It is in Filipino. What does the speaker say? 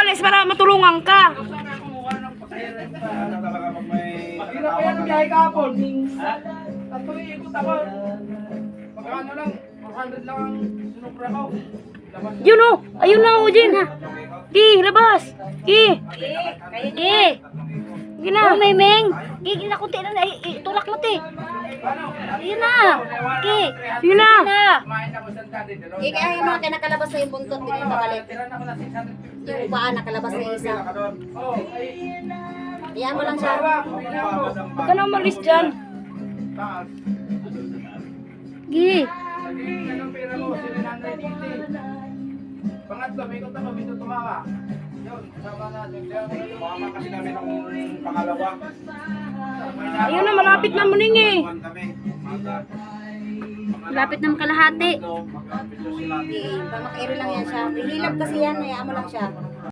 is para matulungan ka. Hirap pa yan ang biyahe kahapon. Tatlo ikot ako. Magkano lang, 400 lang ang sinupra ko. Yun o. Ayun na o, Jen ha. Ki, labas. Ki. Ki. Sige na. Oh, Memeng. Ki, ginakunti na. Tulak mo, te. Yun na. Ki. Yun na. Kaya yung mga nakalabas na yung buntot, hindi makalit. Yung ubaan nakalabas na yung isa. Iyan mo lang siya. Huwag ka na umalis dyan. Gi. Anong pera mo? 780. Pangatlo, may ikot ako, dito tumawa. Yun, kasama natin. Mama kasi namin ang pangalawa. Ayun na, malapit na muning eh. Lapit ng kalahati. Pamakero lang yan siya. Hilap kasi yan, hayaan mo lang siya.